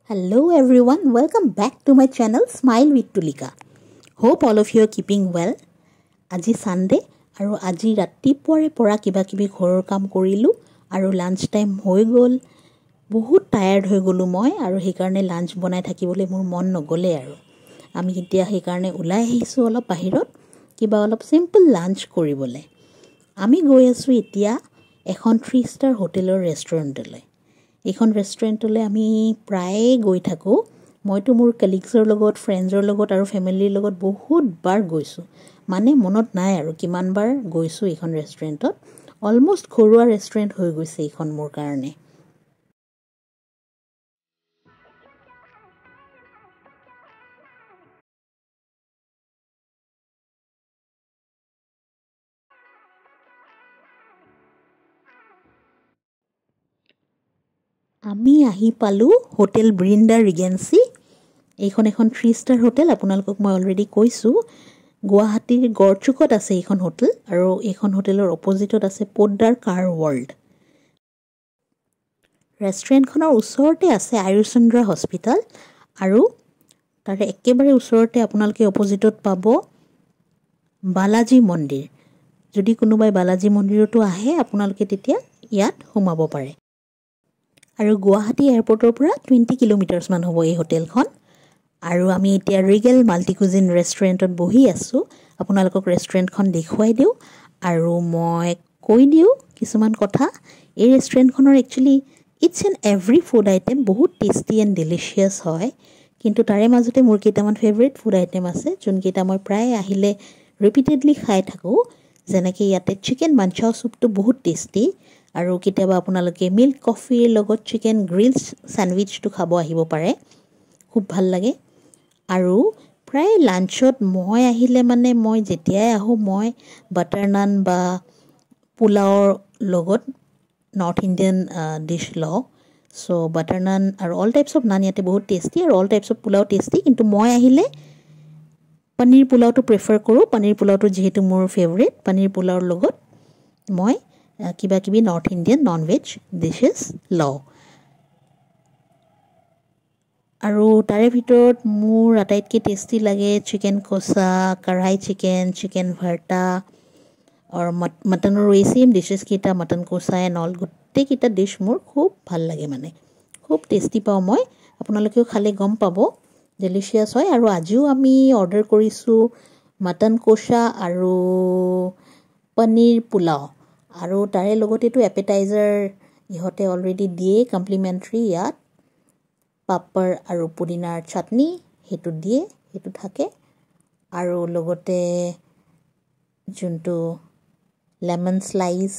Hello everyone, welcome back to my channel Smile with Tulika. Hope all of you are keeping well. Aji Sunday aru aji ratipore pora kiba kibi ghoror kam korilu aru lunch time hoi gol. Bahut tired hoi golu moi aru he karone lunch bonai thakibole mur mon nogole aru. Ami etia he karone ulai ahisu olop bahirot kiba olop simple lunch koribole. Ami goi asu etia ekhon 3-star hotelor restaurant le. এখন ৰেষ্টুৰেণ্টলৈ আমি প্ৰায় গৈ থাকো মইতো মোৰ কলিগছৰ লগত ফ্ৰেণ্ডছৰ লগত আৰু ফ্যামিলিৰ লগত বহুত বাৰ গৈছো মানে মনত নাই আৰু কিমান বাৰ গৈছো এখন ৰেষ্টুৰেণ্টত অলমোষ্ট ঘৰুৱা ৰেষ্টুৰেণ্ট হৈ গৈছে এখন মোৰ কাৰণে আমি আহি পালো হোটেল ব্ৰিন্দা ৰিজেন্সি এইখন এখন 3-star হোটেল আপোনালোকক মই অলৰেডি কৈছো গুৱাহাটীৰ গড়চুকত আছে এইখন হোটেল আৰু এইখন হোটেলৰ অপজিটত আছে পোদ্দাৰ কাৰ ৱৰ্ল্ড ৰেষ্টুৰেণ্টখনৰ ওচৰতে আছে আয়ুচন্দ্ৰা হস্পিটাল আৰু তাৰে একেবাৰে ওচৰতে আপোনালোকে অপজিটত পাব বালাজী মন্দিৰ যদি কোনোবাই বালাজী মন্দিৰতো আহে আপোনালোকে তেতিয়া ইয়াত সোমাব পাৰে আৰু গুৱাহাটী এয়াৰপৰ্টৰ পৰা 20 কিলোমিটাৰছ মান হ'ব এই হোটেলখন আৰু আমি এতিয়া ৰিগেল মাল্টিকুইজিন ৰেষ্টুৰেণ্টত বহি আছো আপোনালোকক ৰেষ্টুৰেণ্টখন দেখুৱাই দিও আৰু মই কৈ দিও কিছুমান কথা এই ৰেষ্টুৰেণ্টখনৰ actually it's an every food item বহুত টেষ্টি এণ্ড ডিলিশিয়াছ হয় কিন্তু তাৰে মাজতে মোৰ কেইটামান ফেভাৰিট ফুড আইটেম আছে যোন কেইটা মই প্ৰায় আহিলে ৰিপিটেডলি খাই থাকো যেনেকৈ ইয়াতে চিকেন মাঞ্চাও চুপটো বহুত টেষ্টি আৰু কিতাবা আপোনালোকে মিল্ক কফিৰ লগত চিকেন গ্ৰিলছ স্যান্ডউইচটো খাব আহিব পাৰে খুব ভাল লাগে আৰু প্ৰায় লাঞ্চত মই আহিলে মানে মই যেতিয়াই আহো মই বাটাৰ নান বা পোলাওৰ লগত নৰ্থ ইণ্ডিয়ান ডিশ লও সো বাটাৰ নান আৰু অল টাইপছ অফ নান ইয়াতে বহুত টেষ্টি আৰু all types of pulao tasty কিন্তু মই আহিলে পনীৰ পোলাওটো প্ৰেফাৰ কৰো পনীৰ পোলাওটো যেহেতু মোৰ ফেভাৰিট পনীৰ পোলাওৰ লগত মই কিবা কিবি নৰ্থ ইণ্ডিয়ান নন ভেজ ডিশেছ লও আৰু তাৰে ভিতৰত মোৰ আটাইতকৈ টেষ্টি লাগে চিকেন কোসা কঢ়াই চিকেন ভৰ্তা আৰু মটনৰ এই সেম ডিশেছ কেইটা মটন কোসা এণ্ড অল গোটেই কেইটা ডিশ মোৰ খুব ভাল লাগে মানে খুব টেষ্টি পাওঁ মই আপোনালোকেও খালে গম পাব ডিলিশিয়াছ হয় আৰু আজিও আমি অৰ্ডাৰ কৰিছো মটন কোসা আৰু পনীৰ পোলাও আৰু তাৰে লগতেটো এপেটাইজাৰ ইহতে অলৰেডি দিয়ে কমপ্লিমেন্টাৰী ইয়াত পাপৰ আৰু পুদিনাৰ চাটনি হেতু দিয়ে হেতু থাকে আৰু লগতে যোনটো lemon slice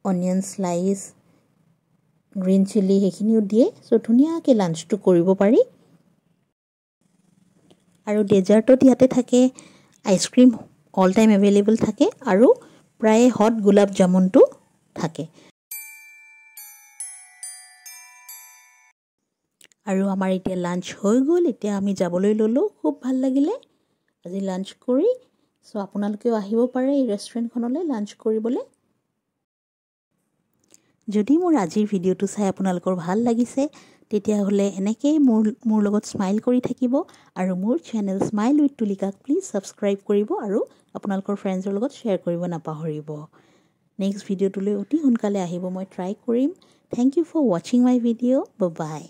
onion slice green chilli হেখিনিও দিয়ে সো ধুনিয়াকৈ লাঞ্চটো কৰিব পাৰি আৰু ডেজাৰ্টত ইয়াতে থাকে আইসক্ৰীম অল টাইম এভেইলেবল থাকে আৰু প্ৰায় হট গোলাপ জামুনটো থাকে আৰু আমাৰ এতিয়া লাঞ্চ হৈ গল এতিয়া আমি যাবলৈ ললো খুব ভাল লাগিলে আজি লাঞ্চ কৰি সো আপোনালোকেও আহিব পাৰে এই ৰেষ্টুৰেণ্টখনলৈ লাঞ্চ কৰিবলৈ যদি মোৰ আজিৰ ভিডিওটো চাই আপোনালোকৰ ভাল লাগিছে তেতিয়া হলে এনেকৈ মোৰ লগত স্মাইল কৰি থাকিব আৰু মোৰ চেনেল স্মাইল উইথ তুলিকাক প্লিজ সাবস্ক্ৰাইব কৰিব আৰু আপোনালোকৰ ফ্ৰেণ্ডছৰ লগত শেয়াৰ কৰিব নাপাহৰিব নেক্সট ভিডিওটোলৈ অতি সোনকালে আহিব মই ট্ৰাই কৰিম thank you for watching my video bye by